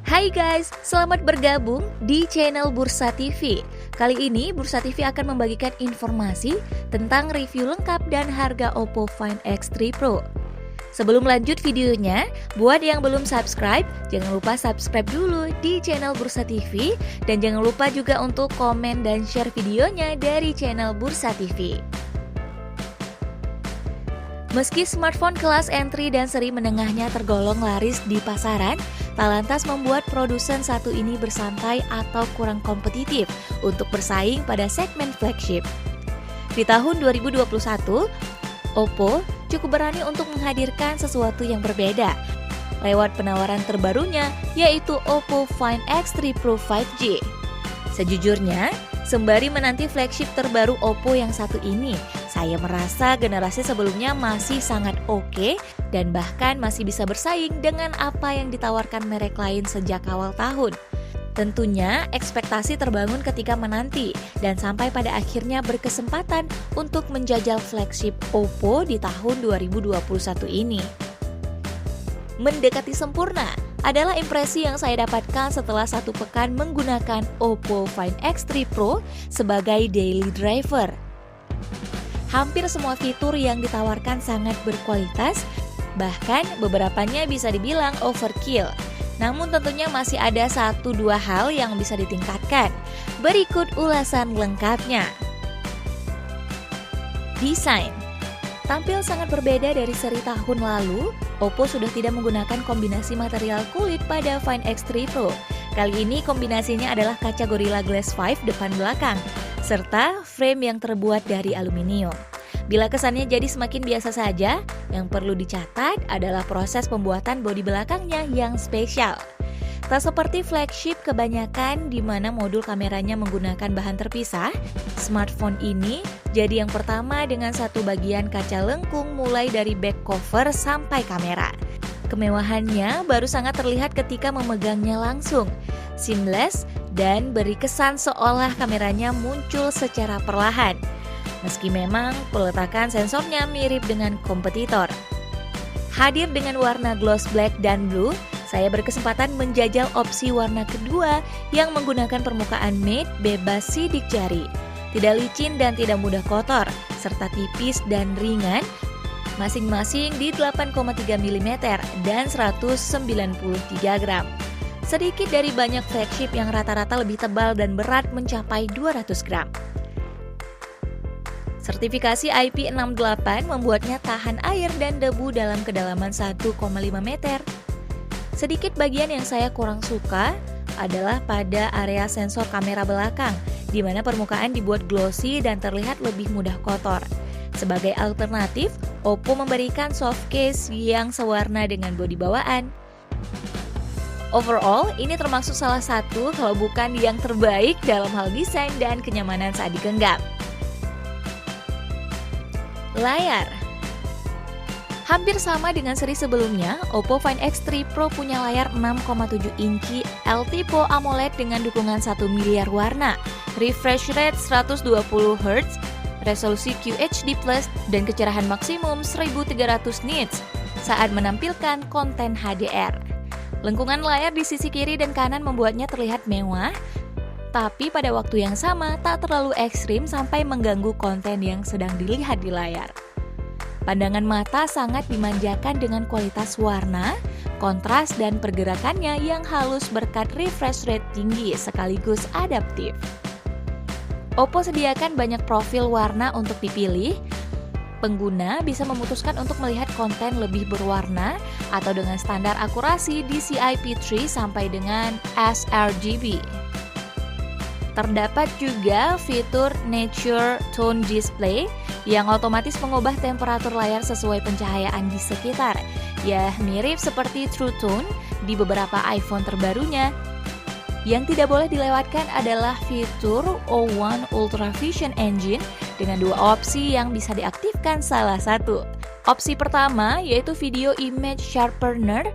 Hai guys, selamat bergabung di channel Bursa TV. Kali ini Bursa TV akan membagikan informasi tentang review lengkap dan harga Oppo Find X3 Pro. Sebelum lanjut videonya, buat yang belum subscribe, jangan lupa subscribe dulu di channel Bursa TV. Dan jangan lupa juga untuk komen dan share videonya dari channel Bursa TV. Meski smartphone kelas entry dan seri menengahnya tergolong laris di pasaran, tak lantas membuat produsen satu ini bersantai atau kurang kompetitif untuk bersaing pada segmen flagship. Di tahun 2021, Oppo cukup berani untuk menghadirkan sesuatu yang berbeda lewat penawaran terbarunya, yaitu Oppo Find X3 Pro 5G. Sejujurnya, sembari menanti flagship terbaru Oppo yang satu ini, saya merasa generasi sebelumnya masih sangat oke dan bahkan masih bisa bersaing dengan apa yang ditawarkan merek lain sejak awal tahun. Tentunya ekspektasi terbangun ketika menanti dan sampai pada akhirnya berkesempatan untuk menjajal flagship Oppo di tahun 2021 ini. Mendekati sempurna adalah impresi yang saya dapatkan setelah satu pekan menggunakan Oppo Find X3 Pro sebagai daily driver. Hampir semua fitur yang ditawarkan sangat berkualitas, bahkan beberapanya bisa dibilang overkill. Namun tentunya masih ada 1-2 hal yang bisa ditingkatkan. Berikut ulasan lengkapnya. Desain. Tampil sangat berbeda dari seri tahun lalu, Oppo sudah tidak menggunakan kombinasi material kulit pada Find X3 Pro. Kali ini kombinasinya adalah kaca Gorilla Glass 5 depan belakang, serta frame yang terbuat dari aluminium. Bila kesannya jadi semakin biasa saja, yang perlu dicatat adalah proses pembuatan bodi belakangnya yang spesial. Tak seperti flagship kebanyakan di mana modul kameranya menggunakan bahan terpisah, smartphone ini jadi yang pertama dengan satu bagian kaca lengkung mulai dari back cover sampai kamera. Kemewahannya baru sangat terlihat ketika memegangnya langsung, seamless dan beri kesan seolah kameranya muncul secara perlahan. Meski memang peletakan sensornya mirip dengan kompetitor. Hadir dengan warna gloss black dan blue, saya berkesempatan menjajal opsi warna kedua yang menggunakan permukaan matte bebas sidik jari. Tidak licin dan tidak mudah kotor, serta tipis dan ringan, masing-masing di 8,3 mm dan 193 gram. Sedikit dari banyak flagship yang rata-rata lebih tebal dan berat mencapai 200 gram. Sertifikasi IP68 membuatnya tahan air dan debu dalam kedalaman 1,5 meter. Sedikit bagian yang saya kurang suka adalah pada area sensor kamera belakang, di mana permukaan dibuat glossy dan terlihat lebih mudah kotor. Sebagai alternatif, Oppo memberikan soft case yang sewarna dengan bodi bawaan. Overall, ini termasuk salah satu kalau bukan yang terbaik dalam hal desain dan kenyamanan saat digenggam. Layar. Hampir sama dengan seri sebelumnya, Oppo Find X3 Pro punya layar 6,7 inci LTPO AMOLED dengan dukungan 1 miliar warna, refresh rate 120 Hz, resolusi QHD+, dan kecerahan maksimum 1300 nits saat menampilkan konten HDR. Lengkungan layar di sisi kiri dan kanan membuatnya terlihat mewah, tapi pada waktu yang sama tak terlalu ekstrim sampai mengganggu konten yang sedang dilihat di layar. Pandangan mata sangat dimanjakan dengan kualitas warna, kontras dan pergerakannya yang halus berkat refresh rate tinggi sekaligus adaptif. Oppo sediakan banyak profil warna untuk dipilih. Pengguna bisa memutuskan untuk melihat konten lebih berwarna atau dengan standar akurasi DCI-P3 sampai dengan sRGB. Terdapat juga fitur Nature Tone Display yang otomatis mengubah temperatur layar sesuai pencahayaan di sekitar. Ya, mirip seperti True Tone di beberapa iPhone terbarunya. Yang tidak boleh dilewatkan adalah fitur O1 Ultra Vision Engine dengan 2 opsi yang bisa diaktifkan salah satu. Opsi pertama yaitu Video Image Sharpener,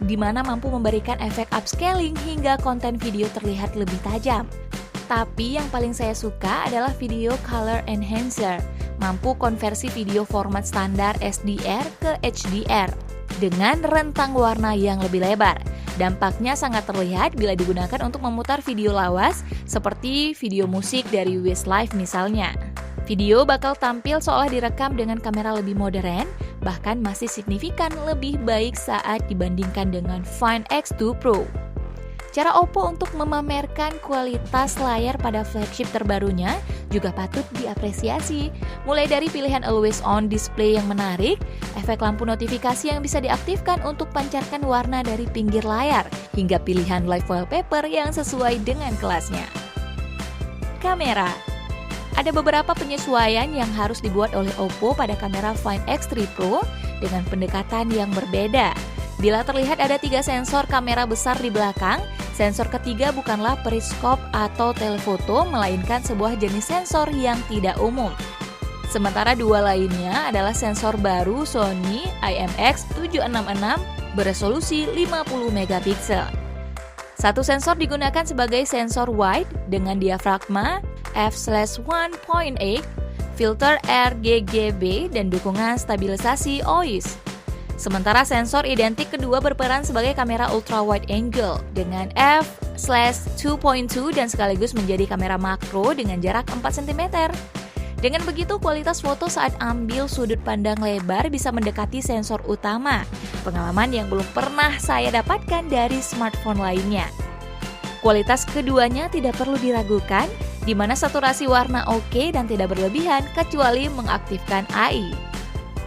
di mana mampu memberikan efek upscaling hingga konten video terlihat lebih tajam. Tapi yang paling saya suka adalah Video Color Enhancer, mampu konversi video format standar SDR ke HDR dengan rentang warna yang lebih lebar. Dampaknya sangat terlihat bila digunakan untuk memutar video lawas seperti video musik dari Westlife misalnya. Video bakal tampil seolah direkam dengan kamera lebih modern, bahkan masih signifikan lebih baik saat dibandingkan dengan Find X2 Pro. Cara Oppo untuk memamerkan kualitas layar pada flagship terbarunya juga patut diapresiasi. Mulai dari pilihan always on display yang menarik, efek lampu notifikasi yang bisa diaktifkan untuk pancarkan warna dari pinggir layar, hingga pilihan live wallpaper yang sesuai dengan kelasnya. Kamera. Ada beberapa penyesuaian yang harus dibuat oleh Oppo pada kamera Find X3 Pro dengan pendekatan yang berbeda. Bila terlihat ada 3 sensor kamera besar di belakang, sensor ketiga bukanlah periskop atau telefoto, melainkan sebuah jenis sensor yang tidak umum. Sementara 2 lainnya adalah sensor baru Sony IMX766 beresolusi 50 megapiksel. Satu sensor digunakan sebagai sensor wide dengan diafragma f/1.8, filter RGB, dan dukungan stabilisasi OIS. Sementara sensor identik kedua berperan sebagai kamera ultra wide angle dengan f/2.2 dan sekaligus menjadi kamera makro dengan jarak 4 cm. Dengan begitu, kualitas foto saat ambil sudut pandang lebar bisa mendekati sensor utama, pengalaman yang belum pernah saya dapatkan dari smartphone lainnya. Kualitas keduanya tidak perlu diragukan, di mana saturasi warna oke dan tidak berlebihan kecuali mengaktifkan AI.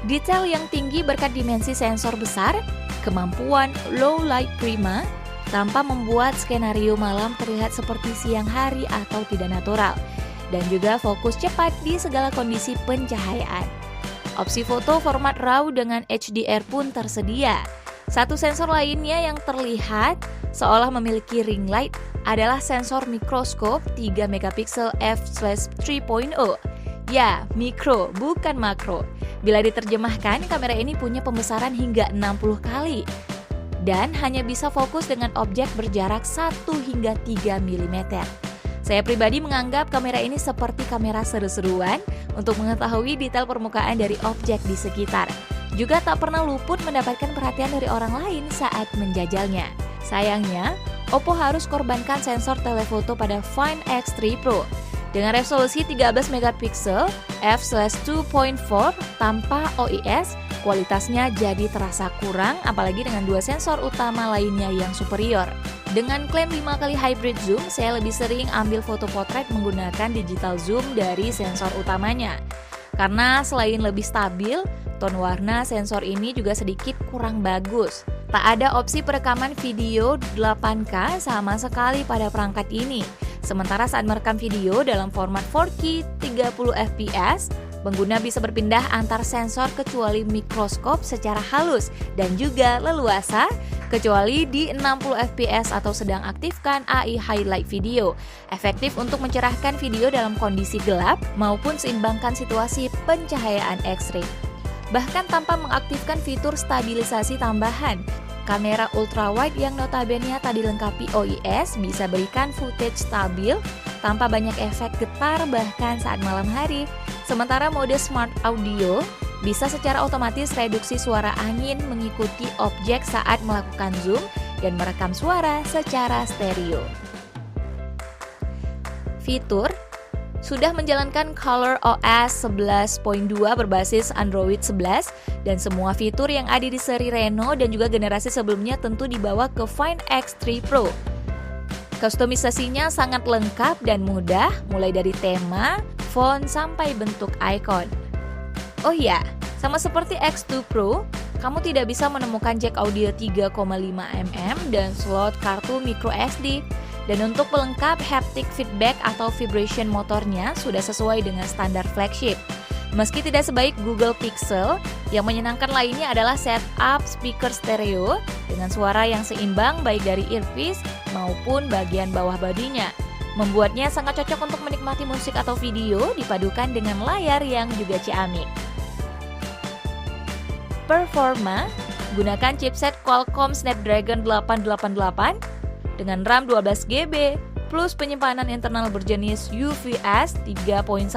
Detail yang tinggi berkat dimensi sensor besar, kemampuan low light prima, tanpa membuat skenario malam terlihat seperti siang hari atau tidak natural, dan juga fokus cepat di segala kondisi pencahayaan. Opsi foto format RAW dengan HDR pun tersedia. Satu sensor lainnya yang terlihat seolah memiliki ring light adalah sensor mikroskop 3 megapiksel f/3.0. Ya, mikro, bukan makro. Bila diterjemahkan, kamera ini punya pembesaran hingga 60 kali dan hanya bisa fokus dengan objek berjarak 1 hingga 3 mm. Saya pribadi menganggap kamera ini seperti kamera seru-seruan untuk mengetahui detail permukaan dari objek di sekitar. Juga tak pernah luput mendapatkan perhatian dari orang lain saat menjajalnya. Sayangnya, Oppo harus korbankan sensor telefoto pada Find X3 Pro. Dengan resolusi 13 megapiksel f/2.4 tanpa OIS, kualitasnya jadi terasa kurang, apalagi dengan 2 sensor utama lainnya yang superior. Dengan klaim 5 kali hybrid zoom, saya lebih sering ambil foto potret menggunakan digital zoom dari sensor utamanya. Karena selain lebih stabil, ton warna sensor ini juga sedikit kurang bagus. Tak ada opsi perekaman video 8K sama sekali pada perangkat ini. Sementara saat merekam video dalam format 4K 30 fps, pengguna bisa berpindah antar sensor kecuali mikroskop secara halus dan juga leluasa, kecuali di 60 fps atau sedang aktifkan AI highlight video, efektif untuk mencerahkan video dalam kondisi gelap maupun seimbangkan situasi pencahayaan X-ray. Bahkan tanpa mengaktifkan fitur stabilisasi tambahan, kamera ultrawide yang notabene tak dilengkapi OIS bisa berikan footage stabil tanpa banyak efek getar bahkan saat malam hari. Sementara mode smart audio bisa secara otomatis reduksi suara angin mengikuti objek saat melakukan zoom dan merekam suara secara stereo. Fitur sudah menjalankan ColorOS 11.2 berbasis Android 11 dan semua fitur yang ada di seri Reno dan juga generasi sebelumnya tentu dibawa ke Find X3 Pro. Kustomisasinya sangat lengkap dan mudah, mulai dari tema, font, sampai bentuk icon. Oh iya, sama seperti X2 Pro, kamu tidak bisa menemukan jack audio 3,5 mm dan slot kartu micro SD. Dan untuk pelengkap haptic feedback atau vibration motornya sudah sesuai dengan standar flagship. Meski tidak sebaik Google Pixel, yang menyenangkan lainnya adalah setup speaker stereo dengan suara yang seimbang baik dari earpiece maupun bagian bawah bodinya. Membuatnya sangat cocok untuk menikmati musik atau video dipadukan dengan layar yang juga ciamik. Performa, gunakan chipset Qualcomm Snapdragon 888 dengan RAM 12GB plus penyimpanan internal berjenis UFS 3.1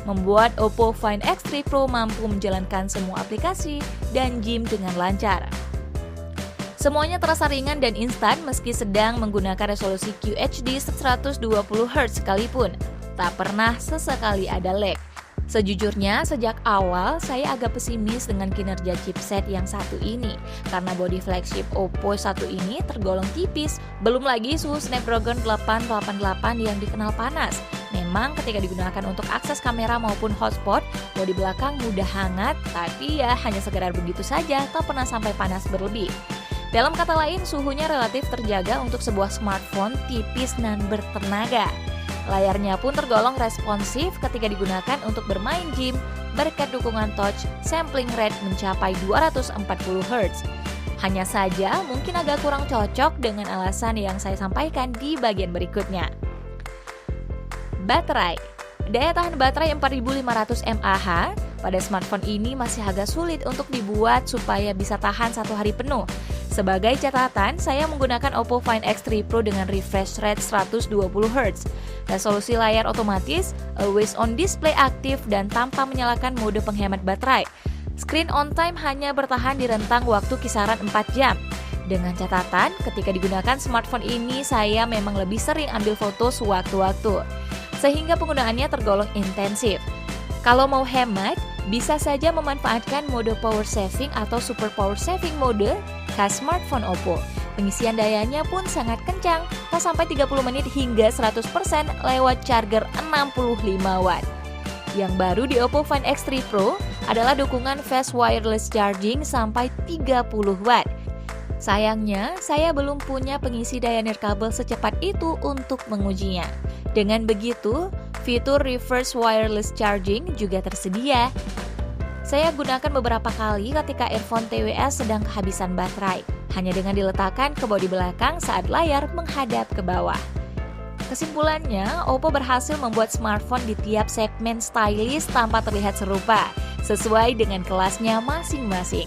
membuat Oppo Find X3 Pro mampu menjalankan semua aplikasi dan game dengan lancar. Semuanya terasa ringan dan instan meski sedang menggunakan resolusi QHD 120Hz sekalipun. Tak pernah sesekali ada lag. Sejujurnya, sejak awal saya agak pesimis dengan kinerja chipset yang satu ini karena bodi flagship Oppo satu ini tergolong tipis, belum lagi suhu Snapdragon 888 yang dikenal panas. Memang ketika digunakan untuk akses kamera maupun hotspot, bodi belakang mudah hangat, tapi ya hanya sekedar begitu saja, tak pernah sampai panas berlebih. Dalam kata lain, suhunya relatif terjaga untuk sebuah smartphone tipis dan bertenaga. Layarnya pun tergolong responsif ketika digunakan untuk bermain game berkat dukungan touch sampling rate mencapai 240Hz. Hanya saja mungkin agak kurang cocok dengan alasan yang saya sampaikan di bagian berikutnya. Baterai. Daya tahan baterai 4500 mAh pada smartphone ini masih agak sulit untuk dibuat supaya bisa tahan 1 hari penuh. Sebagai catatan, saya menggunakan Oppo Find X3 Pro dengan refresh rate 120Hz. Resolusi layar otomatis, always on display aktif dan tanpa menyalakan mode penghemat baterai. Screen on time hanya bertahan di rentang waktu kisaran 4 jam. Dengan catatan, ketika digunakan smartphone ini saya memang lebih sering ambil foto sewaktu-waktu, sehingga penggunaannya tergolong intensif. Kalau mau hemat, bisa saja memanfaatkan mode power saving atau super power saving mode khas smartphone Oppo. Pengisian dayanya pun sangat kencang, tak sampai 30 menit hingga 100% lewat charger 65 watt. Yang baru di Oppo Find X3 Pro adalah dukungan fast wireless charging sampai 30 watt. Sayangnya, saya belum punya pengisi daya nirkabel secepat itu untuk mengujinya. Dengan begitu, fitur reverse wireless charging juga tersedia. Saya gunakan beberapa kali ketika earphone TWS sedang kehabisan baterai, hanya dengan diletakkan ke bodi belakang saat layar menghadap ke bawah. Kesimpulannya, Oppo berhasil membuat smartphone di tiap segmen stylish tanpa terlihat serupa, sesuai dengan kelasnya masing-masing.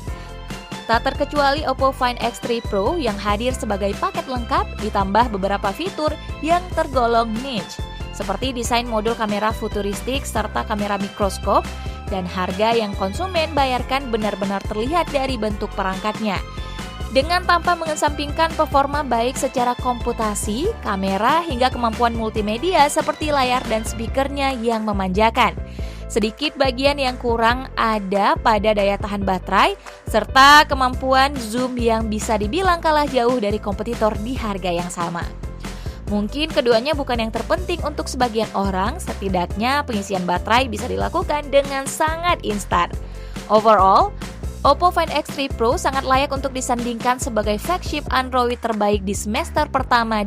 Tak terkecuali Oppo Find X3 Pro yang hadir sebagai paket lengkap ditambah beberapa fitur yang tergolong niche, seperti desain modul kamera futuristik serta kamera mikroskop, dan harga yang konsumen bayarkan benar-benar terlihat dari bentuk perangkatnya. Dengan tanpa mengesampingkan performa baik secara komputasi, kamera, hingga kemampuan multimedia seperti layar dan speakernya yang memanjakan. Sedikit bagian yang kurang ada pada daya tahan baterai, serta kemampuan zoom yang bisa dibilang kalah jauh dari kompetitor di harga yang sama. Mungkin keduanya bukan yang terpenting untuk sebagian orang, setidaknya pengisian baterai bisa dilakukan dengan sangat instan. Overall, Oppo Find X3 Pro sangat layak untuk disandingkan sebagai flagship Android terbaik di semester pertama